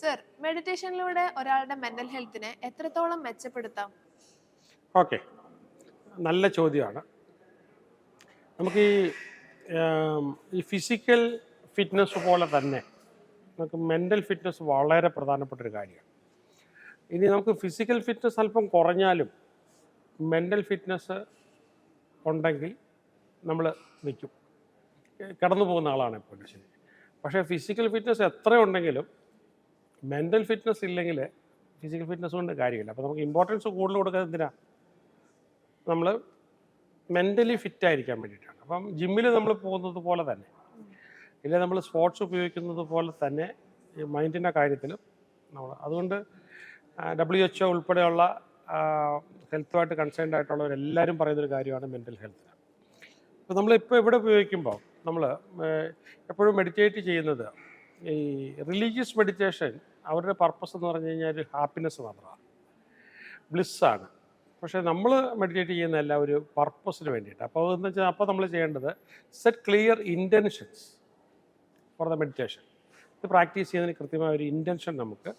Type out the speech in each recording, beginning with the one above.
Sir, മെഡിറ്റേഷനിലൂടെ ഒരാളുടെ mental ഹെൽത്തിനെ എത്രത്തോളം മെച്ചപ്പെടുത്താം? ഓക്കെ, നല്ല ചോദ്യമാണ്. നമുക്ക് ഈ ഫിസിക്കൽ ഫിറ്റ്നസ് പോലെ തന്നെ നമുക്ക് മെൻ്റൽ ഫിറ്റ്നസ് വളരെ പ്രധാനപ്പെട്ടൊരു കാര്യമാണ്. ഇനി നമുക്ക് ഫിസിക്കൽ ഫിറ്റ്നസ് അല്പം കുറഞ്ഞാലും മെൻ്റൽ ഫിറ്റ്നസ് ഉണ്ടെങ്കിൽ നമ്മൾ നിൽക്കും, കടന്നു പോകുന്ന ആളാണ് എപ്പോഴും ശരി. പക്ഷേ ഫിസിക്കൽ ഫിറ്റ്നസ് എത്ര ഉണ്ടെങ്കിലും മെൻ്റൽ ഫിറ്റ്നസ് ഇല്ലെങ്കിൽ ഫിസിക്കൽ ഫിറ്റ്നസ് കൊണ്ട് കാര്യമില്ല. അപ്പോൾ നമുക്ക് ഇമ്പോർട്ടൻസ് കൂടുതൽ കൊടുക്കുന്നത് എന്തിനാണ്? നമ്മൾ മെൻ്റലി ഫിറ്റായിരിക്കാൻ വേണ്ടിയിട്ടാണ്. അപ്പം ജിമ്മിൽ നമ്മൾ പോകുന്നത് പോലെ തന്നെ, ഇല്ല നമ്മൾ സ്പോർട്സ് ഉപയോഗിക്കുന്നത് പോലെ തന്നെ ഈ മൈൻഡിൻ്റെ കാര്യത്തിലും നമ്മൾ അതുകൊണ്ട് WHO ഉൾപ്പെടെയുള്ള ഹെൽത്തുമായിട്ട് കൺസേൺഡ് ആയിട്ടുള്ളവരെല്ലാവരും പറയുന്നൊരു കാര്യമാണ് മെൻ്റൽ ഹെൽത്ത്. അപ്പോൾ നമ്മളിപ്പോൾ ഇവിടെ ഉപയോഗിക്കുമ്പോൾ നമ്മൾ എപ്പോഴും മെഡിറ്റേറ്റ് ചെയ്യുന്നത് ഈ റിലീജിയസ് മെഡിറ്റേഷൻ അവരുടെ പർപ്പസ് എന്ന് പറഞ്ഞു കഴിഞ്ഞാൽ ഒരു ഹാപ്പിനെസ് മാത്രമാണ്, ബ്ലിസ്സാണ്. പക്ഷേ നമ്മൾ മെഡിറ്റേറ്റ് ചെയ്യുന്നതല്ല ഒരു പർപ്പസിന് വേണ്ടിയിട്ട്. അപ്പോൾ എന്ന് വെച്ചാൽ അപ്പോൾ നമ്മൾ ചെയ്യേണ്ടത് set clear intentions for the meditation. ഇത് പ്രാക്ടീസ് ചെയ്യുന്നതിന് കൃത്യമായ ഒരു ഇൻറ്റൻഷൻ നമുക്ക്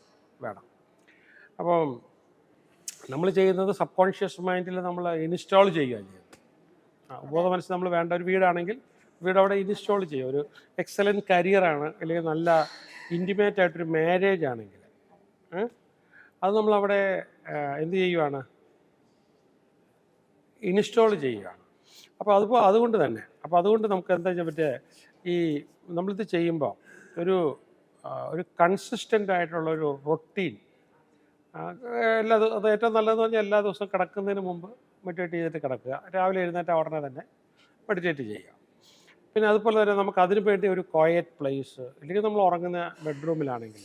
വേണം. അപ്പം നമ്മൾ ചെയ്യുന്നത് സബ് കോൺഷ്യസ് മൈൻഡിൽ നമ്മൾ ഇൻസ്റ്റാൾ ചെയ്യുകയാണ് ചെയ്യുന്നത്. ബോധ മനസ്സിൽ നമ്മൾ വേണ്ട ഒരു വീടാണെങ്കിൽ വീട് അവിടെ ഇൻസ്റ്റാൾ ചെയ്യുക. ഒരു എക്സലൻറ്റ് കരിയറാണ് അല്ലെങ്കിൽ നല്ല ഇൻറ്റിമേറ്റ് ആയിട്ടൊരു മാരേജ് ആണെങ്കിൽ അത് നമ്മളവിടെ എന്ത് ചെയ്യുകയാണ്? ഇൻസ്റ്റാൾ ചെയ്യുകയാണ്. അപ്പോൾ അതുകൊണ്ട് തന്നെ അതുകൊണ്ട് നമുക്ക് എന്താ ചെയ്യാൻ പറ്റുക? ഈ നമ്മളിത് ചെയ്യുമ്പോൾ ഒരു കൺസിസ്റ്റൻ്റ് ആയിട്ടുള്ള ഒരു റൊട്ടീൻ അത് ഏറ്റവും നല്ലതെന്ന് പറഞ്ഞാൽ എല്ലാ ദിവസവും കിടക്കുന്നതിന് മുമ്പ് മെഡിറ്റേറ്റ് ചെയ്തിട്ട് കിടക്കുക. രാവിലെ എഴുന്നേറ്റ ഉടനെ തന്നെ മെഡിറ്റേറ്റ് ചെയ്യുക. പിന്നെ അതുപോലെ തന്നെ നമുക്ക് അതിന് വേണ്ടി ഒരു ക്വയറ്റ് പ്ലേസ്, ഇല്ലെങ്കിൽ നമ്മൾ ഉറങ്ങുന്ന ബെഡ്റൂമിലാണെങ്കിൽ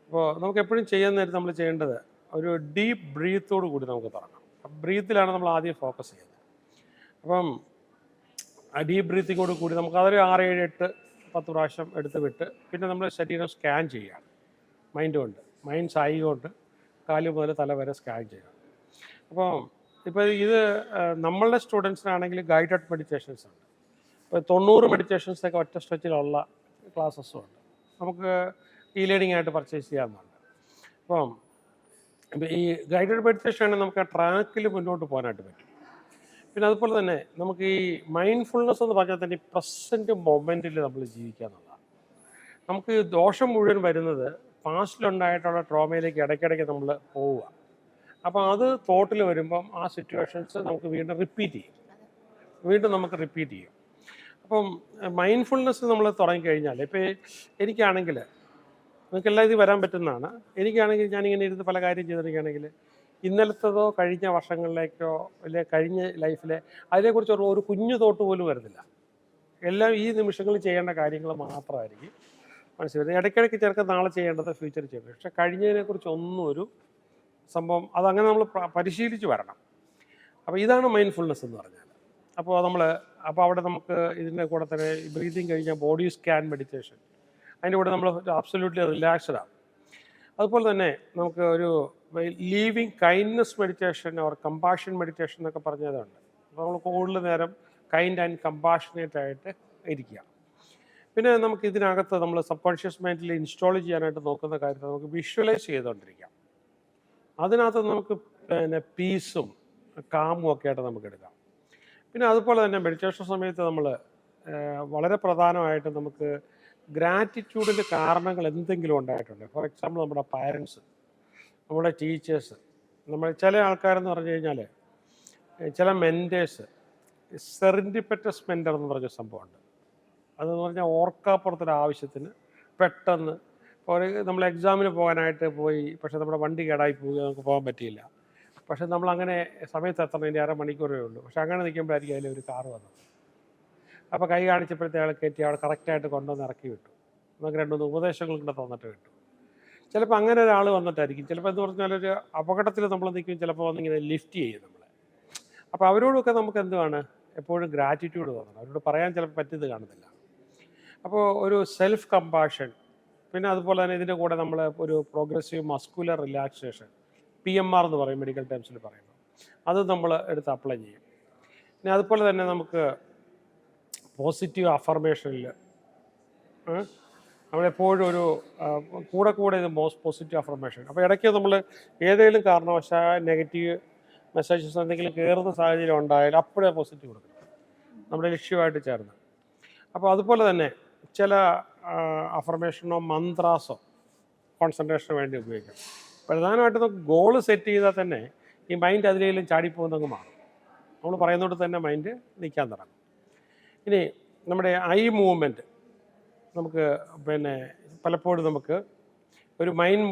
അപ്പോൾ നമുക്ക് എപ്പോഴും ചെയ്യാൻ നേരത്തെ നമ്മൾ ചെയ്യേണ്ടത് ഒരു ഡീപ്പ് ബ്രീത്തോട് കൂടി നമുക്ക് തുടങ്ങാം. ബ്രീത്തിലാണ് നമ്മൾ ആദ്യം ഫോക്കസ് ചെയ്യുന്നത്. അപ്പം ആ ഡീപ്പ് ബ്രീത്തിങ്ങോട് കൂടി നമുക്ക് അതൊരു 6, 7, 8, 10 പ്രാവശ്യം എടുത്ത് വിട്ട് പിന്നെ നമ്മൾ ശരീരം സ്കാൻ ചെയ്യുകയാണ് മൈൻഡ് കൊണ്ട്. മൈൻഡ് ഐ കൊണ്ട് കാല് മുതൽ തല വരെ സ്കാൻ ചെയ്യുക. അപ്പോൾ ഇപ്പോൾ ഇത് നമ്മളുടെ സ്റ്റുഡൻസിനാണെങ്കിൽ ഗൈഡഡ് മെഡിറ്റേഷൻസ് ഉണ്ട്. ഇപ്പോൾ 90 മെഡിറ്റേഷൻസൊക്കെ ഒറ്റ സ്ട്രെച്ചിലുള്ള ക്ലാസ്സസും ഉണ്ട്. നമുക്ക് ഇ ലേണിംഗ് ആയിട്ട് പർച്ചേസ് ചെയ്യാവുന്നതാണ്. അപ്പം ഈ ഗൈഡഡ് മെഡിറ്റേഷൻ ആണെങ്കിൽ നമുക്ക് ആ ട്രാക്കിൽ മുന്നോട്ട് പോകാനായിട്ട് പറ്റും. പിന്നെ അതുപോലെ തന്നെ നമുക്ക് ഈ മൈൻഡ്ഫുൾനെസ് എന്ന് പറഞ്ഞാൽ തന്നെ ഈ പ്രസൻറ്റ് മൊമെൻറ്റിൽ നമ്മൾ ജീവിക്കുക എന്നുള്ളതാണ്. നമുക്ക് ദോഷം മുഴുവൻ വരുന്നത് പാസ്റ്റിലുണ്ടായിട്ടുള്ള ട്രോമയിലേക്ക് ഇടയ്ക്കിടയ്ക്ക് നമ്മൾ പോവുക. അപ്പോൾ അത് തോട്ടിൽ വരുമ്പം ആ സിറ്റുവേഷൻസ് നമുക്ക് വീണ്ടും റിപ്പീറ്റ് ചെയ്യും. അപ്പം മൈൻഡ്ഫുൾനെസ് നമ്മൾ തുടങ്ങിക്കഴിഞ്ഞാൽ ഇപ്പോൾ എനിക്കാണെങ്കിൽ നിങ്ങൾക്കെല്ലാം ഇത് വരാൻ പറ്റുന്നതാണ്. എനിക്കാണെങ്കിൽ ഞാനിങ്ങനെ ഇരുന്ന് പല കാര്യം ചെയ്തിരിക്കുകയാണെങ്കിൽ ഇന്നലത്തതോ കഴിഞ്ഞ വർഷങ്ങളിലേക്കോ അല്ലെങ്കിൽ കഴിഞ്ഞ ലൈഫിലെ അതിനെക്കുറിച്ച് ഒരു കുഞ്ഞു തോട്ട് പോലും വരുന്നില്ല. എല്ലാം ഈ നിമിഷങ്ങളിൽ ചെയ്യേണ്ട കാര്യങ്ങൾ മാത്രമായിരിക്കും മനസ്സിലായത്. ഇടയ്ക്കിടയ്ക്ക് ചേർക്കാൻ നാളെ ചെയ്യേണ്ടത് ഫ്യൂച്ചറിൽ ചെയ്യേണ്ടത്. പക്ഷേ കഴിഞ്ഞതിനെക്കുറിച്ച് ഒന്നും ഒരു സംഭവം അതങ്ങനെ നമ്മൾ പരിശീലിച്ച് വരണം. അപ്പോൾ ഇതാണ് മൈൻഡ്ഫുൾനെസ് എന്ന് പറഞ്ഞാൽ. അപ്പോൾ അവിടെ നമുക്ക് ഇതിൻ്റെ കൂടെ തന്നെ ബ്രീതിങ് കഴിഞ്ഞാൽ ബോഡി സ്കാൻ മെഡിറ്റേഷൻ, അതിൻ്റെ കൂടെ നമ്മൾ അബ്സല്യൂട്ട്ലി റിലാക്സ്ഡാണ്. അതുപോലെ തന്നെ നമുക്ക് ഒരു living kindness meditation or compassion meditation എന്നൊക്കെ പറഞ്ഞതുണ്ട്. അപ്പോൾ നമ്മൾ കൂടുതൽ നേരം കൈൻഡ് ആൻഡ് കമ്പാഷനേറ്റ് ആയിട്ട് ഇരിക്കുക. പിന്നെ നമുക്ക് ഇതിനകത്ത് നമ്മൾ സബ് കോൺഷ്യസ് മൈൻഡിൽ ഇൻസ്റ്റാൾ ചെയ്യാനായിട്ട് നോക്കുന്ന കാര്യത്തിൽ നമുക്ക് വിഷ്വലൈസ് ചെയ്തുകൊണ്ടിരിക്കാം. അതിനകത്ത് നമുക്ക് പിന്നെ പീസും കാമും ഒക്കെ ആയിട്ട് നമുക്ക് എടുക്കാം. പിന്നെ അതുപോലെ തന്നെ മെഡിറ്റേഷൻ സമയത്ത് നമ്മൾ വളരെ പ്രധാനമായിട്ട് നമുക്ക് ഗ്രാറ്റിറ്റ്യൂഡിൻ്റെ കാരണങ്ങൾ എന്തെങ്കിലും ഉണ്ടായിട്ടുണ്ട്. ഫോർ എക്സാമ്പിൾ നമ്മുടെ പാരൻസ്, നമ്മുടെ ടീച്ചേഴ്സ്, ചില ആൾക്കാരെന്ന് പറഞ്ഞു കഴിഞ്ഞാൽ ചില മെൻറ്റേഴ്സ് സെറിൻഡിപ്പറ്റസ് മെൻറ്റർ എന്ന് പറഞ്ഞ സംഭവമുണ്ട്. അതെന്ന് പറഞ്ഞാൽ ഓർക്കാപ്പുറത്തൊരു ആവശ്യത്തിന് പെട്ടെന്ന് ഇപ്പോൾ നമ്മൾ എക്സാമിന് പോകാനായിട്ട് പോയി, പക്ഷേ നമ്മുടെ വണ്ടി കേടായി പോവുക, നമുക്ക് പോകാൻ പറ്റിയില്ല. പക്ഷേ നമ്മളങ്ങനെ സമയത്ത് എത്തണതിൻ്റെ 1/2 മണിക്കൂറേ ഉള്ളൂ. പക്ഷേ അങ്ങനെ നിൽക്കുമ്പോഴായിരിക്കും അതിൽ ഒരു കാറ് വന്നത്. അപ്പോൾ കൈ കാണിച്ചപ്പോഴത്തെ ആൾ കയറ്റി അവിടെ കറക്റ്റായിട്ട് കൊണ്ടുവന്ന് ഇറക്കി വിട്ടു. നമുക്ക് 2-3 ഉപദേശങ്ങളും കൂടെ തന്നിട്ട് വിട്ടു. ചിലപ്പോൾ അങ്ങനെ ഒരാൾ വന്നിട്ടായിരിക്കും. ചിലപ്പോൾ എന്ന് പറഞ്ഞാൽ ഒരു അപകടത്തിൽ നമ്മൾ നിൽക്കും, ചിലപ്പോൾ വന്നിങ്ങനെ ലിഫ്റ്റ് ചെയ്യും നമ്മളെ. അപ്പോൾ അവരോടൊക്കെ നമുക്ക് എന്തുവാണ് എപ്പോഴും ഗ്രാറ്റിറ്റ്യൂഡ് തോന്നണം. അവരോട് പറയാൻ ചിലപ്പോൾ പറ്റിയത് കാണുന്നില്ല. അപ്പോൾ ഒരു സെൽഫ് കമ്പാഷൻ, പിന്നെ അതുപോലെ തന്നെ ഇതിൻ്റെ കൂടെ നമ്മൾ ഒരു പ്രോഗ്രസീവ് മസ്കുലർ റിലാക്സേഷൻ, PMR എന്ന് പറയും മെഡിക്കൽ ടേംസിൽ പറയുമ്പോൾ, അത് നമ്മൾ എടുത്ത് അപ്ലൈ ചെയ്യും. പിന്നെ അതുപോലെ തന്നെ നമുക്ക് പോസിറ്റീവ് അഫർമേഷനിൽ നമ്മളെപ്പോഴും ഒരു കൂടെ കൂടെ ഇത് മോസ്റ്റ് പോസിറ്റീവ് അഫർമേഷൻ. അപ്പോൾ ഇടയ്ക്ക് നമ്മൾ ഏതെങ്കിലും കാരണവശാൽ നെഗറ്റീവ് മെസ്സേജസ് എന്തെങ്കിലും കയറുന്ന സാഹചര്യം ഉണ്ടായാലും അപ്പോഴേ പോസിറ്റീവ് കൊടുക്കണം, നമ്മുടെ ലക്ഷ്യമായിട്ട് ചേർന്ന്. അപ്പോൾ അതുപോലെ തന്നെ ചില അഫർമേഷനോ മന്ത്രാസോ കോൺസെൻട്രേഷന് വേണ്ടി ഉപയോഗിക്കാം. പ്രധാനമായിട്ടും നമുക്ക് ഗോള് സെറ്റ് ചെയ്താൽ തന്നെ ഈ മൈൻഡ് അതിലേലും ചാടിപ്പോകുന്നങ്ങ് മാറും. നമ്മൾ പറയുന്നോട് തന്നെ മൈൻഡ് നിൽക്കാൻ തുടങ്ങും. ഇനി നമ്മുടെ ഐ മൂവ്മെൻറ്റ് നമുക്ക് പിന്നെ പലപ്പോഴും നമുക്ക് ഒരു മൈൻഡ്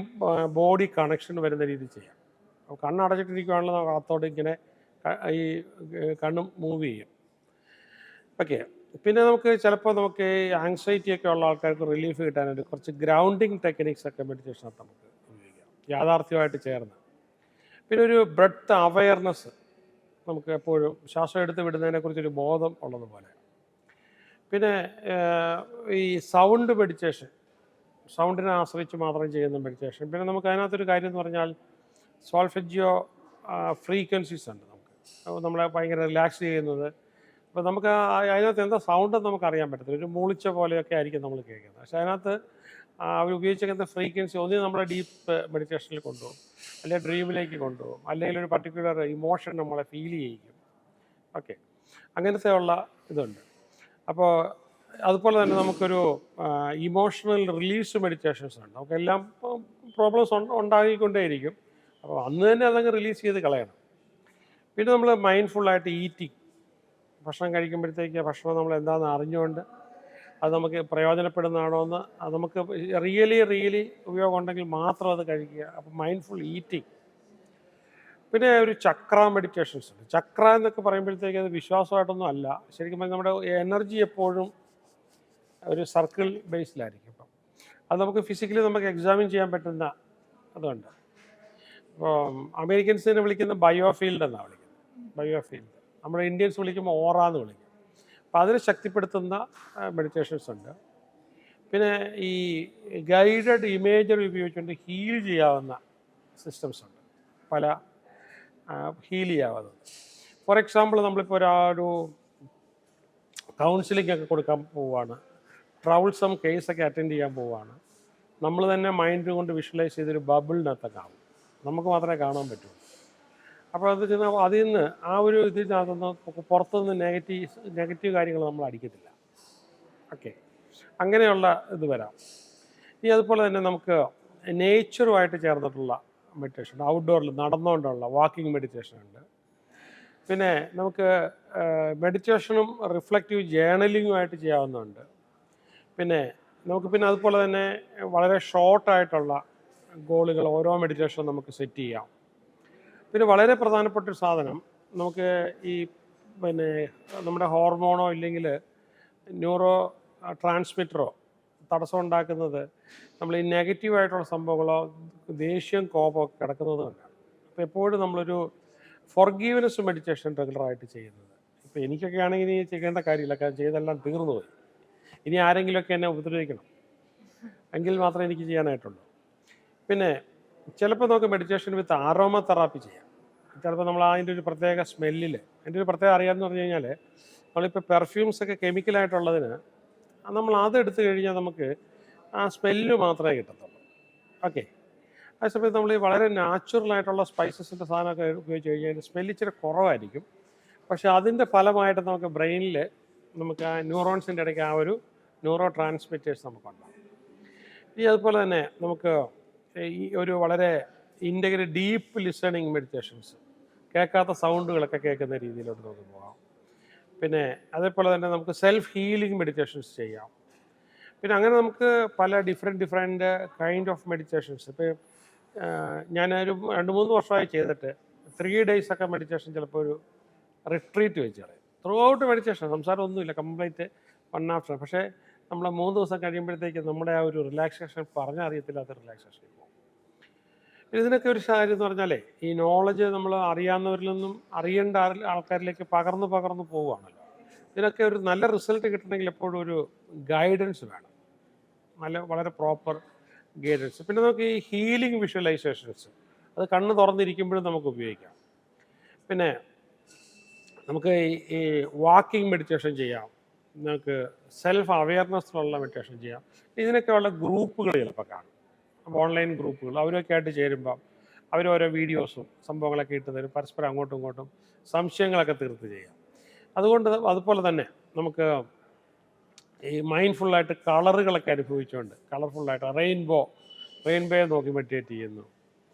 ബോഡി കണക്ഷൻ വരുന്ന രീതിയിൽ ചെയ്യാം. കണ്ണടച്ചിട്ടിരിക്കുകയാണെങ്കിൽ നമുക്ക് അകത്തോട്ട് ഇങ്ങനെ ഈ കണ്ണും മൂവ് ചെയ്യും. ഓക്കെ. പിന്നെ നമുക്ക് ചിലപ്പോൾ നമുക്ക് ഈ ആങ്സൈറ്റി ഒക്കെ ഉള്ള ആൾക്കാർക്ക് റിലീഫ് കിട്ടാനായിട്ട് കുറച്ച് ഗ്രൗണ്ടിങ് ടെക്നിക്സ് ഒക്കെ മെഡിറ്റേഷനകത്ത് നമുക്ക് ഉപയോഗിക്കാം, യാഥാർത്ഥ്യമായിട്ട് ചേർന്ന്. പിന്നെ ഒരു ബ്രെത്ത് അവയർനെസ്, നമുക്ക് എപ്പോഴും ശ്വാസം എടുത്ത് വിടുന്നതിനെക്കുറിച്ചൊരു ബോധം ഉള്ളതുപോലെ. പിന്നെ ഈ സൗണ്ട് മെഡിറ്റേഷൻ, സൗണ്ടിനെ ആശ്രയിച്ച് മാത്രം ചെയ്യുന്ന മെഡിറ്റേഷൻ. പിന്നെ നമുക്ക് അതിനകത്തൊരു കാര്യം എന്ന് പറഞ്ഞാൽ സോൾഫെജിയോ ഫ്രീക്വൻസീസ് ഉണ്ട്. നമുക്ക് നമ്മളെ ഭയങ്കര റിലാക്സ് ചെയ്യുന്നത്. അപ്പോൾ നമുക്ക് അതിനകത്ത് എന്താ സൗണ്ട് നമുക്ക് അറിയാൻ പറ്റത്തില്ല, ഒരു മൂളിച്ച പോലെയൊക്കെ ആയിരിക്കും നമ്മൾ കേൾക്കുന്നത്. പക്ഷേ അതിനകത്ത് അവർ ഉപയോഗിച്ചിരിക്കുന്ന ഫ്രീക്വൻസി ഒന്നും നമ്മളെ ഡീപ്പ് മെഡിറ്റേഷനിൽ കൊണ്ടുപോകും, അല്ലെങ്കിൽ ഡ്രീമിലേക്ക് കൊണ്ടുപോകും, അല്ലെങ്കിൽ ഒരു പർട്ടിക്കുലർ ഇമോഷൻ നമ്മളെ ഫീൽ ചെയ്യിക്കും. ഓക്കെ, അങ്ങനത്തെ ഉള്ള ഇതുണ്ട്. അപ്പോൾ അതുപോലെ തന്നെ നമുക്കൊരു ഇമോഷണൽ റിലീസ് മെഡിറ്റേഷൻസ് ഉണ്ട്. നമുക്കെല്ലാം പ്രോബ്ലംസ് ഉണ്ടാകിക്കൊണ്ടേയിരിക്കും. അപ്പോൾ അന്ന് തന്നെ അതങ്ങ് റിലീസ് ചെയ്ത് കളയണം. പിന്നെ നമ്മൾ മൈൻഡ്ഫുള്ളായിട്ട് ഈറ്റിംഗ്, ഭക്ഷണം കഴിക്കുമ്പോഴത്തേക്ക് ഭക്ഷണം നമ്മൾ എന്താണെന്ന് അറിഞ്ഞുകൊണ്ട് അത് നമുക്ക് പ്രയോജനപ്പെടുന്നതാണോ എന്ന് അത് നമുക്ക് റിയലി ഉപയോഗം ഉണ്ടെങ്കിൽ മാത്രം അത് കഴിക്കുക. അപ്പം മൈൻഡ്ഫുൾ ഈറ്റിംഗ്. പിന്നെ ഒരു ചക്ര മെഡിറ്റേഷൻസ് ഉണ്ട്. ചക്ര എന്നൊക്കെ പറയുമ്പോഴത്തേക്ക് അത് വിശ്വാസമായിട്ടൊന്നും അല്ല, ശരിക്കും പറഞ്ഞാൽ നമ്മുടെ എനർജി എപ്പോഴും ഒരു സർക്കിൾ ബേസിലായിരിക്കും. അപ്പം അത് നമുക്ക് ഫിസിക്കലി നമുക്ക് എക്സാമിൻ ചെയ്യാൻ പറ്റുന്ന അതുണ്ട്. ഇപ്പോൾ അമേരിക്കൻസിനെ വിളിക്കുന്ന ബയോഫീൽഡ് എന്നാണ് വിളിക്കുന്നത്, ബയോഫീൽഡ്. നമ്മുടെ ഇന്ത്യൻസ് വിളിക്കുമ്പോൾ ഓറ എന്ന് വിളിക്കും. അപ്പോൾ അതിനെ ശക്തിപ്പെടുത്തുന്ന മെഡിറ്റേഷൻസ് ഉണ്ട്. പിന്നെ ഈ ഗൈഡഡ് ഇമേജറി ഉപയോഗിച്ചുകൊണ്ട് ഹീൽ ചെയ്യാവുന്ന സിസ്റ്റംസ് ഉണ്ട്, പല ഹീൽ ചെയ്യാവുന്നത്. ഫോർ എക്സാമ്പിൾ നമ്മളിപ്പോൾ ഒരു കൗൺസിലിംഗ് ഒക്കെ കൊടുക്കാൻ പോവുകയാണ്, ട്രൗൾസം കേസൊക്കെ അറ്റൻഡ് ചെയ്യാൻ പോവുകയാണ്. നമ്മൾ തന്നെ മൈൻഡ് കൊണ്ട് വിഷ്വലൈസ് ചെയ്തൊരു ബബിളിനകത്തൊക്കെ ആവും, നമുക്ക് മാത്രമേ കാണാൻ പറ്റൂ. അപ്പോൾ അത് ചെന്നാൽ അതിൽ നിന്ന് ആ ഒരു ഇതിനകത്തുനിന്ന് പുറത്തുനിന്ന് നെഗറ്റീവ് കാര്യങ്ങൾ നമ്മൾ അടിക്കത്തില്ല. ഓക്കെ, അങ്ങനെയുള്ള ഇത് വരാം. ഇനി അതുപോലെ തന്നെ നമുക്ക് നേച്ചറുമായിട്ട് ചേർന്നിട്ടുള്ള മെഡിറ്റേഷൻ, ഔട്ട്ഡോറിൽ നടന്നുകൊണ്ടുള്ള വാക്കിംഗ് മെഡിറ്റേഷൻ ഉണ്ട്. പിന്നെ നമുക്ക് മെഡിറ്റേഷനും റിഫ്ലക്റ്റീവ് ജേണലിങ്ങുമായിട്ട് ചെയ്യാവുന്നതുണ്ട്. പിന്നെ അതുപോലെ തന്നെ വളരെ ഷോർട്ടായിട്ടുള്ള ഗോളുകൾ ഓരോ മെഡിറ്റേഷനും നമുക്ക് സെറ്റ് ചെയ്യാം. പിന്നെ വളരെ പ്രധാനപ്പെട്ടൊരു സാധനം, നമുക്ക് ഈ നമ്മുടെ ഹോർമോണോ ഇല്ലെങ്കിൽ ന്യൂറോ ട്രാൻസ്മിറ്ററോ തടസ്സം ഉണ്ടാക്കുന്നത് നമ്മൾ ഈ നെഗറ്റീവായിട്ടുള്ള സംഭവങ്ങളോ ദേഷ്യം കോപമൊക്കെ കിടക്കുന്നത് കൊണ്ടാണ്. അപ്പോൾ എപ്പോഴും നമ്മളൊരു ഫോർഗീവ്നെസ് മെഡിറ്റേഷൻ റെഗുലറായിട്ട് ചെയ്യുന്നത്. ഇപ്പോൾ എനിക്കൊക്കെ ആണെങ്കിൽ ഇനി ചെയ്യേണ്ട കാര്യമില്ല, കാരണം ചെയ്തെല്ലാം തീർന്നു പോയി. ഇനി ആരെങ്കിലുമൊക്കെ എന്നെ ഉപദ്രവിക്കണം എങ്കിൽ മാത്രമേ എനിക്ക് ചെയ്യാനായിട്ടുള്ളൂ. പിന്നെ ചിലപ്പോൾ നമുക്ക് മെഡിറ്റേഷൻ വിത്ത് ആരോമ തെറാപ്പി ചെയ്യാം. ചിലപ്പോൾ നമ്മൾ അതിൻ്റെ ഒരു പ്രത്യേക സ്മെല്ലിൽ, അതിൻ്റെ ഒരു പ്രത്യേകം അറിയാമെന്ന് പറഞ്ഞു കഴിഞ്ഞാൽ നമ്മളിപ്പോൾ പെർഫ്യൂംസൊക്കെ കെമിക്കലായിട്ടുള്ളതിന് നമ്മൾ അതെടുത്ത് കഴിഞ്ഞാൽ നമുക്ക് ആ സ്മെല്ല് മാത്രമേ കിട്ടത്തുള്ളൂ. ഓക്കെ, ആ സമയത്ത് നമ്മൾ ഈ വളരെ നാച്ചുറലായിട്ടുള്ള സ്പൈസസിൻ്റെ സാധനമൊക്കെ ഉപയോഗിച്ച് കഴിഞ്ഞാൽ അതിൻ്റെ സ്മെല്ല് ഇച്ചിരി കുറവായിരിക്കും. പക്ഷേ അതിൻ്റെ ഫലമായിട്ട് നമുക്ക് ബ്രെയിനിൽ നമുക്ക് ആ ന്യൂറോൺസിൻ്റെ ഇടയ്ക്ക് ആ ഒരു ന്യൂറോ ട്രാൻസ്മിറ്റേഴ്സ് നമുക്കുണ്ടാകും. ഈ അതുപോലെ തന്നെ നമുക്ക് ഈ ഒരു വളരെ ഇൻ്റഗ്രേറ്റ് ഡീപ്പ് ലിസണിങ് മെഡിറ്റേഷൻസ്, കേൾക്കാത്ത സൗണ്ടുകളൊക്കെ കേൾക്കുന്ന രീതിയിലോട്ട് നമുക്ക് പോകാം. പിന്നെ അതേപോലെ തന്നെ നമുക്ക് സെൽഫ് ഹീലിംഗ് മെഡിറ്റേഷൻസ് ചെയ്യാം. പിന്നെ അങ്ങനെ നമുക്ക് പല ഡിഫറെൻറ്റ് കൈൻഡ് ഓഫ് മെഡിറ്റേഷൻസ്. ഇപ്പോൾ ഞാനൊരു 2-3 വർഷമായി ചെയ്തിട്ട് 3 days ഒക്കെ മെഡിറ്റേഷൻ ചിലപ്പോൾ ഒരു റിട്രീറ്റ് വെച്ച് കളയും. ത്രൂ ഔട്ട് മെഡിറ്റേഷൻ, സംസാരമൊന്നുമില്ല, കംപ്ലീറ്റ് 1 hour. പക്ഷേ നമ്മൾ 3 ദിവസം കഴിയുമ്പോഴത്തേക്ക് നമ്മുടെ ആ ഒരു റിലാക്സേഷൻ പറഞ്ഞറിയത്തില്ലാത്ത റിലാക്സേഷൻ പോകും. ഇതിനൊക്കെ ഒരു കാര്യം എന്ന് പറഞ്ഞാലേ, ഈ നോളജ് നമ്മൾ അറിയാവുന്നവരിൽ നിന്നും അറിയേണ്ട ആൾക്കാരിലേക്ക് പകർന്ന് പോവുകയാണല്ലോ. ഇതിനൊക്കെ ഒരു നല്ല റിസൾട്ട് കിട്ടണമെങ്കിൽ എപ്പോഴും ഒരു ഗൈഡൻസ് വേണം, വളരെ പ്രോപ്പർ ഗൈഡൻസ്. പിന്നെ നമുക്ക് ഈ ഹീലിംഗ് വിഷ്വലൈസേഷൻസ്, അത് കണ്ണ് തുറന്നിരിക്കുമ്പോഴും നമുക്ക് ഉപയോഗിക്കാം. പിന്നെ നമുക്ക് ഈ വാക്കിംഗ് മെഡിറ്റേഷൻ ചെയ്യാം, നിങ്ങൾക്ക് സെൽഫ് അവെയർനെസ്സിലുള്ള മെഡിറ്റേഷൻ ചെയ്യാം. ഇതിനൊക്കെയുള്ള ഗ്രൂപ്പുകൾ ചിലപ്പോൾ കാണും. അപ്പോൾ ഓൺലൈൻ ഗ്രൂപ്പുകൾ അവരൊക്കെ ആയിട്ട് ചേരുമ്പം അവർ ഓരോ വീഡിയോസും സംഭവങ്ങളൊക്കെ ഇട്ട് തരും. പരസ്പരം അങ്ങോട്ടും ഇങ്ങോട്ടും സംശയങ്ങളൊക്കെ തീർത്ത് ചെയ്യാം. അതുകൊണ്ട് അതുപോലെ തന്നെ നമുക്ക് ഈ മൈൻഡ്ഫുള്ളായിട്ട് കളറുകളൊക്കെ അനുഭവിച്ചുകൊണ്ട് കളർഫുള്ളായിട്ട് റെയിൻബോയെ നോക്കി മെഡിറ്റേറ്റ് ചെയ്യുന്നു.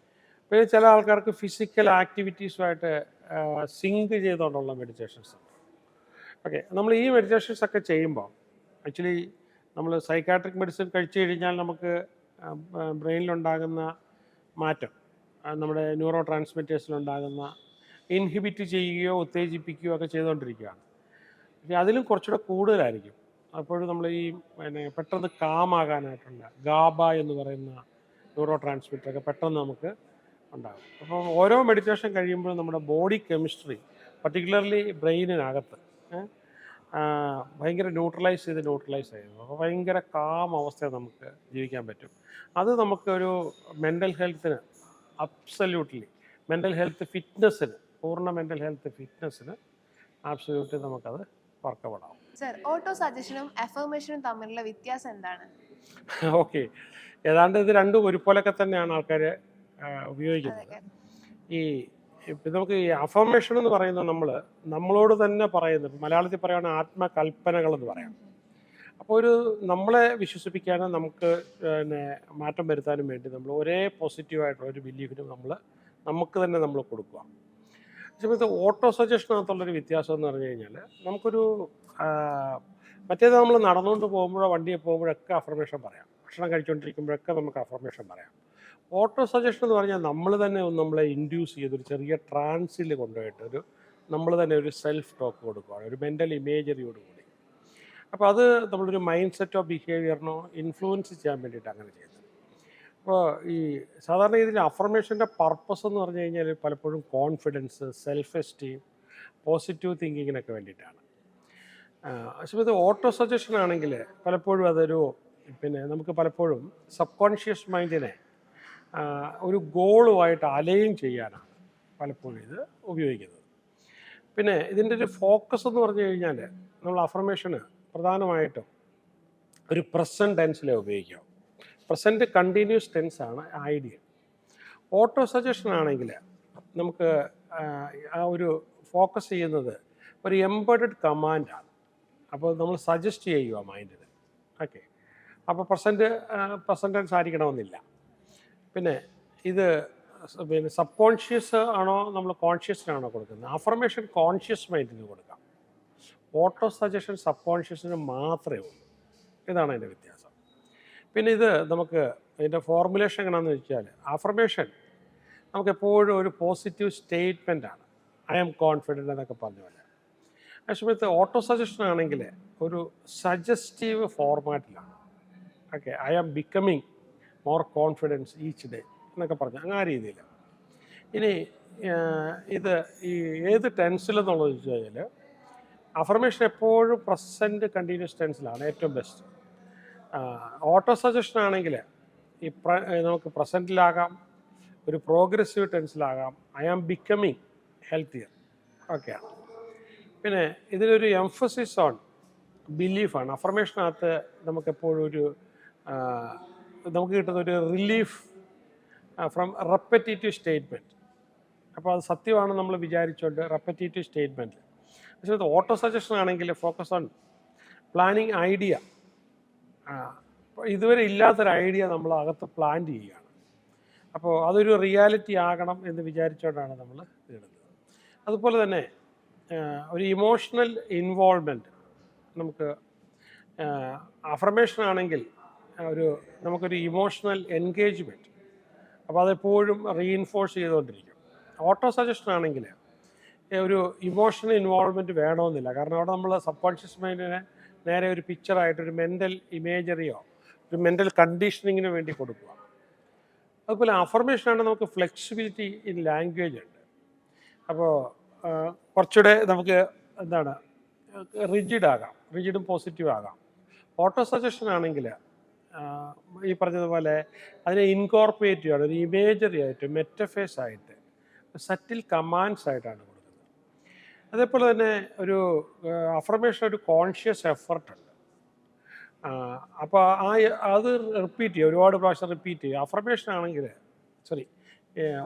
പിന്നെ ചില ആൾക്കാർക്ക് ഫിസിക്കൽ ആക്ടിവിറ്റീസുമായിട്ട് സിങ്ക് ചെയ്തുകൊണ്ടുള്ള മെഡിറ്റേഷൻസ് ഉണ്ട്. ഓക്കെ, നമ്മൾ ഈ മെഡിറ്റേഷൻസ് ഒക്കെ ചെയ്യുമ്പോൾ ആക്ച്വലി നമ്മൾ സൈക്കാട്രിക് മെഡിസിൻ കഴിച്ചു കഴിഞ്ഞാൽ നമുക്ക് ബ്രെയിനിലുണ്ടാകുന്ന മാറ്റം, നമ്മുടെ ന്യൂറോ ട്രാൻസ്മിറ്റേഴ്സിലുണ്ടാകുന്ന ഇൻഹിബിറ്റ് ചെയ്യുകയോ ഉത്തേജിപ്പിക്കുകയോ ഒക്കെ ചെയ്തുകൊണ്ടിരിക്കുകയാണ്. പക്ഷേ അതിലും കുറച്ചുകൂടെ കൂടുതലായിരിക്കും. അപ്പോഴും നമ്മൾ ഈ പെട്ടെന്ന് കാമാകാനായിട്ടുള്ള ഗാബ എന്ന് പറയുന്ന ന്യൂറോ ട്രാൻസ്മിറ്ററൊക്കെ പെട്ടെന്ന് നമുക്ക് ഉണ്ടാകും. അപ്പം ഓരോ മെഡിറ്റേഷൻ കഴിയുമ്പോഴും നമ്മുടെ ബോഡി കെമിസ്ട്രി, പർട്ടിക്കുലർലി ബ്രെയിനിനകത്ത് ഭയങ്കര ന്യൂട്രലൈസ് ചെയ്യുന്നു. അപ്പോൾ ഭയങ്കര കാം അവസ്ഥയിൽ നമുക്ക് ജീവിക്കാൻ പറ്റും. അത് നമുക്കൊരു മെൻ്റൽ ഹെൽത്തിന് അബ്സല്യൂട്ട്ലി പൂർണ്ണ മെൻ്റൽ ഹെൽത്ത് ഫിറ്റ്നസ്സിന് ആബ്സല്യൂട്ട്ലി നമുക്കത് വർക്കൗട്ടാവും. സർ, ഓട്ടോ സജഷനും അഫർമേഷനും തമ്മിലുള്ള വ്യത്യാസം എന്താണ്? ഓക്കെ, ഏതാണ്ട് ഇത് രണ്ടും ഒരുപോലൊക്കെ തന്നെയാണ് ആൾക്കാർ ഉപയോഗിക്കുന്നത്. ഈ ഇപ്പം നമുക്ക് ഈ അഫർമേഷൻ എന്ന് പറയുന്നത് നമ്മളോട് തന്നെ പറയുന്നത്, മലയാളത്തിൽ പറയുകയാണെങ്കിൽ ആത്മകൽപ്പനകൾ എന്ന് പറയാം. അപ്പോൾ നമ്മളെ വിശ്വസിപ്പിക്കാനും നമുക്ക് മാറ്റം വരുത്താനും വേണ്ടി നമ്മൾ ഒരേ പോസിറ്റീവായിട്ടുള്ള ഒരു ബിലീഫിനും നമുക്ക് തന്നെ നമ്മൾ കൊടുക്കുക. പക്ഷേ ഓട്ടോ സജഷനകത്തുള്ളൊരു വ്യത്യാസം എന്ന് പറഞ്ഞു കഴിഞ്ഞാൽ നമുക്കൊരു മറ്റേത് നമ്മൾ നടന്നുകൊണ്ട് പോകുമ്പോഴോ വണ്ടിയെ പോകുമ്പോഴൊക്കെ അഫർമേഷൻ പറയാം, ഭക്ഷണം കഴിച്ചുകൊണ്ടിരിക്കുമ്പോഴൊക്കെ നമുക്ക് അഫർമേഷൻ പറയാം. ഓട്ടോ സജഷൻ എന്ന് പറഞ്ഞാൽ നമ്മൾ തന്നെ നമ്മളെ ഇൻഡ്യൂസ് ചെയ്തൊരു ചെറിയ ട്രാൻസിൽ കൊണ്ടുപോയിട്ട് നമ്മൾ തന്നെ ഒരു സെൽഫ് ടോക്ക് കൊടുക്കുകയാണ്, ഒരു മെൻ്റൽ ഇമേജറിയോട് കൂടി. അപ്പോൾ അത് നമ്മളൊരു മൈൻഡ് സെറ്റ് ഓഫ് ബിഹേവിയറിനോ ഇൻഫ്ലുവൻസ് ചെയ്യാൻ വേണ്ടിയിട്ട് അങ്ങനെ ചെയ്യുന്നത്. അപ്പോൾ ഈ സാധാരണ ഇതിൽ അഫർമേഷൻ്റെ പർപ്പസ് എന്ന് പറഞ്ഞു കഴിഞ്ഞാൽ പലപ്പോഴും കോൺഫിഡൻസ്, സെൽഫ് എസ്റ്റീം, പോസിറ്റീവ് തിങ്കിങ്ങിനൊക്കെ വേണ്ടിയിട്ടാണ്. പക്ഷേ ഇത് ഓട്ടോ സജഷൻ ആണെങ്കിൽ പലപ്പോഴും നമുക്ക് പലപ്പോഴും സബ് കോൺഷ്യസ് മൈൻഡിനെ ഒരു ഗോളുമായിട്ട് അലൈൻ ചെയ്യാനാണ് പലപ്പോഴും ഇത് ഉപയോഗിക്കുന്നത്. പിന്നെ ഇതിൻ്റെ ഒരു ഫോക്കസ് എന്ന് പറഞ്ഞു കഴിഞ്ഞാൽ നമ്മൾ അഫർമേഷന് പ്രധാനമായിട്ടും ഒരു പ്രസൻറ്റ് ടെൻസിലേ ഉപയോഗിക്കാം. പ്രസൻറ്റ് കണ്ടിന്യൂസ് ടെൻസാണ് ഐഡിയ. ഓട്ടോ സജഷൻ ആണെങ്കിൽ നമുക്ക് ആ ഒരു ഫോക്കസ് ചെയ്യുന്നത് ഒരു എംബഡഡ് കമാൻഡാണ്. അപ്പോൾ നമ്മൾ സജസ്റ്റ് ചെയ്യുക മൈൻഡിന്. ഓക്കെ, അപ്പോൾ പ്രസൻറ്റ് ടെൻസ് ആയിരിക്കണമെന്നില്ല. പിന്നെ ഇത് സബ് കോൺഷ്യസ് ആണോ നമ്മൾ കോൺഷ്യസിനാണോ കൊടുക്കുന്നത്? അഫർമേഷൻ കോൺഷ്യസ് മൈൻഡിന് കൊടുക്കാം, ഓട്ടോ സജഷൻ സബ് കോൺഷ്യസിന് മാത്രമേ ഉള്ളൂ. ഇതാണ് അതിൻ്റെ വ്യത്യാസം. പിന്നെ ഇത് നമുക്ക് ഇതിൻ്റെ ഫോർമുലേഷൻ എങ്ങനെയാണെന്ന് വെച്ചാൽ, അഫർമേഷൻ നമുക്കെപ്പോഴും ഒരു പോസിറ്റീവ് സ്റ്റേറ്റ്മെൻറ്റാണ്, ഐ ആം കോൺഫിഡൻറ്റ് എന്നൊക്കെ പറഞ്ഞ പോലെ. ആ സമയത്ത് ഓട്ടോ സജഷൻ ആണെങ്കിൽ ഒരു സജസ്റ്റീവ് ഫോർമാറ്റിലാണ്. Okay, I am becoming more confidence each day എന്നൊക്കെ പറഞ്ഞു ആ രീതിയിൽ. ഇനി ഇത് ഏത് ടെൻസിലെന്നുള്ളത് വെച്ച് കഴിഞ്ഞാൽ അഫർമേഷൻ എപ്പോഴും പ്രസൻറ്റ് കണ്ടിന്യൂസ് ടെൻസിലാണ് ഏറ്റവും ബെസ്റ്റ്. ഓട്ടോ സജഷൻ ആണെങ്കിൽ നമുക്ക് പ്രസൻറ്റിലാകാം, ഒരു പ്രോഗ്രസീവ് ടെൻസിലാകാം, ഐ ആം ബിക്കമിങ് ഹെൽത്തിയർ ഒക്കെയാണ്. പിന്നെ ഇതിലൊരു എംഫസിസ് ഓൺ ബിലീഫാണ്. അഫർമേഷനകത്ത് നമുക്കെപ്പോഴും നമുക്ക് കിട്ടുന്ന ഒരു റിലീഫ് ഫ്രം റെപ്പറ്റേറ്റീവ് സ്റ്റേറ്റ്മെൻറ്റ്. അപ്പോൾ അത് സത്യമാണ് നമ്മൾ വിചാരിച്ചുകൊണ്ട് റെപ്പറ്റേറ്റീവ് സ്റ്റേറ്റ്മെൻറ്റ്. പക്ഷേ ഓട്ടോ സജഷൻ ആണെങ്കിൽ ഫോക്കസ് ഓൺ പ്ലാനിങ് ഐഡിയ. ഇതുവരെ ഇല്ലാത്തൊരു ഐഡിയ നമ്മൾ അകത്ത് പ്ലാൻ ചെയ്യുകയാണ്. അപ്പോൾ അതൊരു റിയാലിറ്റി ആകണം എന്ന് വിചാരിച്ചുകൊണ്ടാണ് നമ്മൾ ഇടുന്നത്. അതുപോലെ തന്നെ ഒരു ഇമോഷണൽ ഇൻവോൾവ്മെൻറ്റ് നമുക്ക് അഫർമേഷൻ ആണെങ്കിൽ നമുക്കൊരു ഇമോഷണൽ എൻഗേജ്മെൻറ്റ്, അപ്പോൾ അതെപ്പോഴും റീഇൻഫോഴ്സ് ചെയ്തുകൊണ്ടിരിക്കും. ഓട്ടോ സജഷൻ ആണെങ്കിൽ ഒരു ഇമോഷണൽ ഇൻവോൾവ്മെൻറ്റ് വേണമെന്നില്ല, കാരണം അവിടെ നമ്മൾ സബ് കോൺഷ്യസ് മൈൻഡിനെ നേരെ ഒരു പിക്ചറായിട്ട് ഒരു മെൻ്റൽ ഇമേജറിയോ ഒരു മെൻ്റൽ കണ്ടീഷനിങ്ങിന് വേണ്ടി കൊടുക്കുക. അതുപോലെ അഫർമേഷനാണ് നമുക്ക് ഫ്ലെക്സിബിലിറ്റി ഇൻ ലാംഗ്വേജ് ഉണ്ട്. അപ്പോൾ കുറച്ചുകൂടെ നമുക്ക് റിജിഡും പോസിറ്റീവ് ആകാം. ഓട്ടോ സജഷൻ ആണെങ്കിൽ ഈ പറഞ്ഞതുപോലെ അതിനെ ഇൻകോർപ്പറേറ്റ് ചെയ്യാണ്, ഒരു ഇമേജറി ആയിട്ട്, മെറ്റഫേഴ്സ് ആയിട്ട്, സറ്റിൽ കമാൻഡ്സ് ആയിട്ടാണ് കൊടുക്കുന്നത്. അതേപോലെ തന്നെ ഒരു അഫർമേഷൻ ഒരു കോൺഷ്യസ് എഫർട്ടുണ്ട്. അപ്പോൾ അത് റിപ്പീറ്റ് ചെയ്യുക, ഒരുപാട് പ്രാവശ്യം റിപ്പീറ്റ് ചെയ്യുക. അഫർമേഷൻ ആണെങ്കിൽ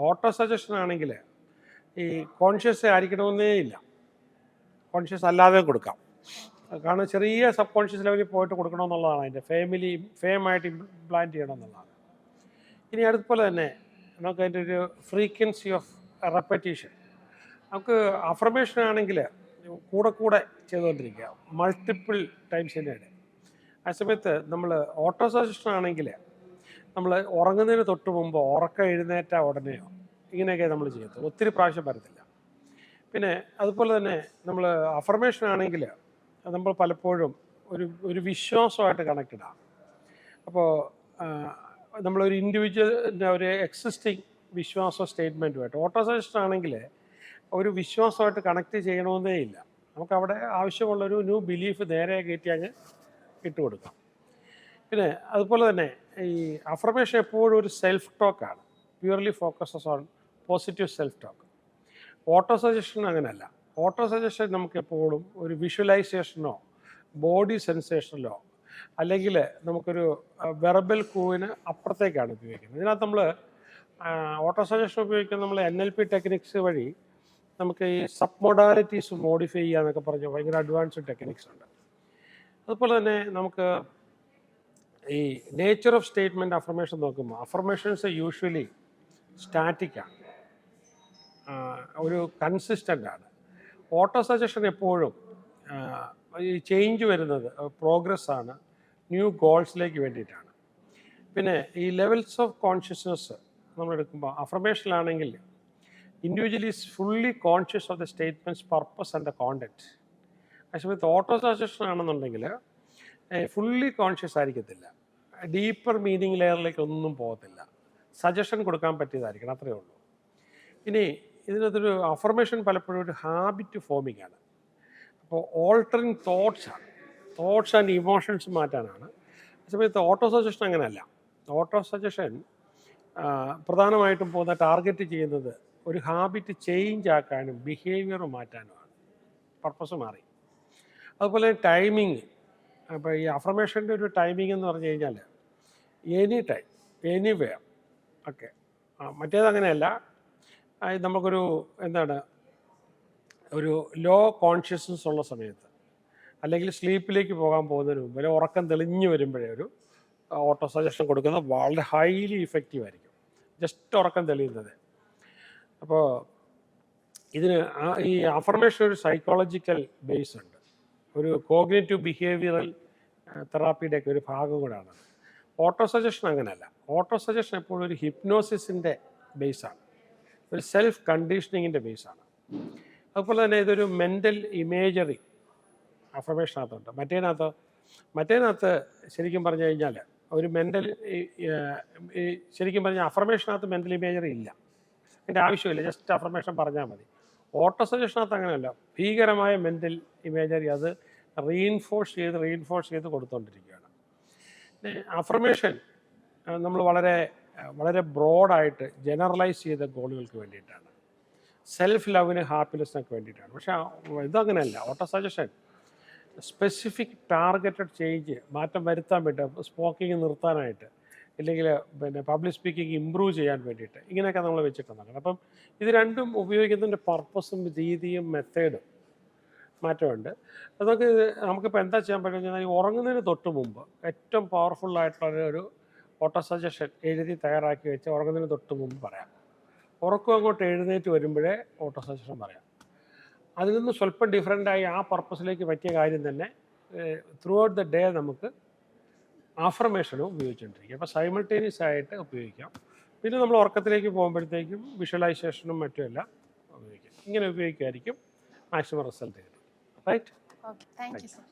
ഓട്ടോ സജഷൻ ആണെങ്കിൽ ഈ കോൺഷ്യസ് ആയിരിക്കണമെന്നേ ഇല്ല, കോൺഷ്യസ് അല്ലാതെ കൊടുക്കാം. കാരണം ചെറിയ സബ് കോൺഷ്യസ് ലെവലിൽ പോയിട്ട് കൊടുക്കണമെന്നുള്ളതാണ് അതിൻ്റെ ഫെയിമായിട്ട് ഇംപ്ലാന്റ് ചെയ്യണമെന്നുള്ളതാണ്. ഇനി അതുപോലെ തന്നെ നമുക്ക് അതിൻ്റെ ഒരു ഫ്രീക്വൻസി ഓഫ് റെപ്പറ്റീഷൻ. നമുക്ക് അഫർമേഷൻ ആണെങ്കിൽ കൂടെ ചെയ്തുകൊണ്ടിരിക്കുക, മൾട്ടിപ്പിൾ ടൈംസ് തന്നെയാണ്. ആ സമയത്ത് നമ്മൾ ഓട്ടോ സജഷൻ ആണെങ്കിൽ നമ്മൾ ഉറങ്ങുന്നതിന് തൊട്ട് മുമ്പോ ഉറക്കം എഴുന്നേറ്റ ഉടനെയോ ഇങ്ങനെയൊക്കെ നമ്മൾ ചെയ്യത്തുള്ളൂ, ഒത്തിരി പ്രാവശ്യം വരത്തില്ല. പിന്നെ അതുപോലെ തന്നെ നമ്മൾ അഫർമേഷൻ ആണെങ്കിൽ നമ്മൾ പലപ്പോഴും ഒരു വിശ്വാസമായിട്ട് കണക്റ്റഡാണ്. അപ്പോൾ നമ്മളൊരു ഇൻഡിവിജ്വലിൻ്റെ ഒരു എക്സിസ്റ്റിംഗ് വിശ്വാസ സ്റ്റേറ്റ്മെൻറ്റുമായിട്ട്. ഓട്ടോ സജഷൻ ആണെങ്കിൽ ഒരു വിശ്വാസമായിട്ട് കണക്ട് ചെയ്യണമെന്നേ ഇല്ല, നമുക്കവിടെ ആവശ്യമുള്ളൊരു ന്യൂ ബിലീഫ് നേരെ കയറ്റി അങ്ങ് ഇട്ട് കൊടുക്കാം. പിന്നെ അതുപോലെ തന്നെ ഈ അഫർമേഷൻ എപ്പോഴും ഒരു സെൽഫ് ടോക്കാണ്, purely focuses on positive self talk. Auto suggestion അങ്ങനെയല്ല. ഓട്ടോ സജഷൻ നമുക്ക് എപ്പോഴും ഒരു വിഷ്വലൈസേഷനോ ബോഡി സെൻസേഷനിലോ അല്ലെങ്കിൽ നമുക്കൊരു വെർബൽ കൂവിന് അപ്പുറത്തേക്കാണ് ഉപയോഗിക്കുന്നത്. ഇതിനകത്ത് നമ്മൾ ഓട്ടോ സജഷൻ ഉപയോഗിക്കുന്ന നമ്മൾ NLP ടെക്നിക്സ് വഴി നമുക്ക് ഈ സബ് മൊഡാലിറ്റീസ് മോഡിഫൈ ചെയ്യുക എന്നൊക്കെ പറഞ്ഞ് ഭയങ്കര അഡ്വാൻസ്ഡ് ടെക്നിക്സ് ഉണ്ട്. അതുപോലെ തന്നെ നമുക്ക് ഈ നേച്ചർ ഓഫ് സ്റ്റേറ്റ്മെൻറ്റ് അഫർമേഷൻ നോക്കുമ്പോൾ അഫർമേഷൻസ് യൂഷ്വലി സ്റ്റാറ്റിക്കാണ്, ഒരു കൺസിസ്റ്റൻ്റ് ആണ്. ഓട്ടോ സജഷൻ എപ്പോഴും ഈ ചേഞ്ച് വരുന്നത് പ്രോഗ്രസ് ആണ്, ന്യൂ ഗോൾസിലേക്ക് വേണ്ടിയിട്ടാണ്. പിന്നെ ഈ ലെവൽസ് ഓഫ് കോൺഷ്യസ്നെസ് നമ്മളെടുക്കുമ്പോൾ അഫർമേഷനിലാണെങ്കിൽ individual is fully conscious of the statement's purpose and the content. ആ സമയത്ത് ഓട്ടോ സജഷൻ ആണെന്നുണ്ടെങ്കിൽ ഫുള്ളി കോൺഷ്യസ് ആയിരിക്കത്തില്ല, ഡീപ്പർ മീനിങ് ലെയറിലേക്ക് ഒന്നും പോകത്തില്ല, സജഷൻ കൊടുക്കാൻ പറ്റിയതായിരിക്കണം, അത്രയേ ഉള്ളൂ. ഇനി ഇതിനകത്തൊരു അഫർമേഷൻ പലപ്പോഴും ഒരു ഹാബിറ്റ് ഫോമിംഗ് ആണ്. അപ്പോൾ ഓൾട്ടറിങ് തോട്ട്സ് ആൻഡ് ഇമോഷൻസ് മാറ്റാനാണ്. ആ സമയത്ത് ഓട്ടോ സജഷൻ അങ്ങനെയല്ല. ഓട്ടോ സജഷൻ പ്രധാനമായിട്ടും പോകുന്ന ടാർഗറ്റ് ചെയ്യുന്നത് ഒരു ഹാബിറ്റ് ചേഞ്ച് ആക്കാനും ബിഹേവിയർ മാറ്റാനുമാണ്, പർപ്പസ് മാറി. അതുപോലെ ടൈമിങ്. അപ്പോൾ ഈ അഫർമേഷൻ്റെ ഒരു ടൈമിംഗ് എന്ന് പറഞ്ഞു കഴിഞ്ഞാൽ എനി ടൈം എനിവെയർ ഓക്കെ. മറ്റേതങ്ങനെയല്ല. നമുക്കൊരു ഒരു ലോ കോൺഷ്യസ്നസ് ഉള്ള സമയത്ത് അല്ലെങ്കിൽ സ്ലീപ്പിലേക്ക് പോകാൻ പോകുന്നതിന് മുമ്പ് അല്ലെങ്കിൽ ഉറക്കം തെളിഞ്ഞു വരുമ്പോഴേ ഒരു ഓട്ടോ സജഷൻ കൊടുക്കുന്നത് വളരെ ഹൈലി ഇഫക്റ്റീവ് ആയിരിക്കും, ജസ്റ്റ് ഉറക്കം തെളിയുന്നത്. അപ്പോൾ ഇതിന് ഈ അഫർമേഷൻ ഒരു സൈക്കോളജിക്കൽ ബേസ് ഉണ്ട്, ഒരു കോഗ്നിറ്റീവ് ബിഹേവിയറൽ തെറാപ്പിയുടെയൊക്കെ ഒരു ഭാഗം കൂടാണ്. ഓട്ടോ സജഷൻ അങ്ങനെയല്ല. ഓട്ടോ സജഷൻ എപ്പോഴും ഒരു ഹിപ്നോസിസിൻ്റെ ബേസാണ്, ഒരു സെൽഫ് കണ്ടീഷനിങ്ങിൻ്റെ ബേസാണ്. അതുപോലെ തന്നെ ഇതൊരു മെൻ്റൽ ഇമേജറി അഫർമേഷനകത്തുണ്ട്. മറ്റേനകത്ത് ശരിക്കും പറഞ്ഞു കഴിഞ്ഞാൽ ഒരു ശരിക്കും പറഞ്ഞാൽ അഫർമേഷനകത്ത് മെൻ്റൽ ഇമേജറി ഇല്ല, അതിൻ്റെ ആവശ്യമില്ല, ജസ്റ്റ് അഫർമേഷൻ പറഞ്ഞാൽ മതി. ഓട്ടോ സജഷനകത്ത് അങ്ങനെയല്ല, ഭീകരമായ മെൻ്റൽ ഇമേജറി അത് റീഇൻഫോഴ്സ് ചെയ്ത് കൊടുത്തുകൊണ്ടിരിക്കുകയാണ്. അഫർമേഷൻ നമ്മൾ വളരെ ബ്രോഡായിട്ട് ജനറലൈസ് ചെയ്ത ഗോളുകൾക്ക് വേണ്ടിയിട്ടാണ്, സെൽഫ് ലവിന് ഹാപ്പിനെസ്സിനൊക്കെ വേണ്ടിയിട്ടാണ്. പക്ഷേ ഇതങ്ങനെയല്ല. Auto suggestion specific targeted change മാറ്റം വരുത്താൻ വേണ്ടി, സ്മോക്കിംഗ് നിർത്താനായിട്ട്, ഇല്ലെങ്കിൽ പിന്നെ പബ്ലിക് സ്പീക്കിംഗ് ഇമ്പ്രൂവ് ചെയ്യാൻ വേണ്ടിയിട്ട് ഇങ്ങനെയൊക്കെ നമ്മൾ വെച്ചിട്ടുണ്ടാകും. അപ്പം ഇത് രണ്ടും ഉപയോഗിക്കുന്നതിൻ്റെ പർപ്പസും രീതിയും മെത്തേഡും മാറ്റമുണ്ട്. അതൊക്കെ നമുക്കിപ്പോൾ എന്താ ചെയ്യാൻ പറ്റുമെന്ന് ഈ ഉറങ്ങുന്നതിന് തൊട്ട് മുമ്പ് ഏറ്റവും പവർഫുള്ളായിട്ടുള്ള ഒരു ഓട്ടോ സജഷൻ എഴുതി തയ്യാറാക്കി വെച്ച് ഉറങ്ങുന്നതിന് തൊട്ട് മുമ്പ് പറയാം. ഉറക്കം അങ്ങോട്ട് എഴുന്നേറ്റ് വരുമ്പോഴേ ഓട്ടോ സജഷൻ പറയാം. അതിൽ നിന്ന് സ്വല്പം ഡിഫറൻ്റായി ആ പർപ്പസിലേക്ക് പറ്റിയ കാര്യം തന്നെ ത്രൂ ഔട്ട് ദ ഡേ നമുക്ക് ആഫർമേഷനും ഉപയോഗിച്ചുകൊണ്ടിരിക്കും. അപ്പോൾ സൈമൾട്ടേനിയസ് ആയിട്ട് ഉപയോഗിക്കാം. പിന്നെ നമ്മൾ ഉറക്കത്തിലേക്ക് പോകുമ്പോഴത്തേക്കും വിഷ്വലൈസേഷനും മറ്റുമെല്ലാം ഉപയോഗിക്കാം. ഇങ്ങനെ ഉപയോഗിക്കുമായിരിക്കും മാക്സിമം റിസൾട്ട് കിട്ടും. Right? Okay, thank you sir.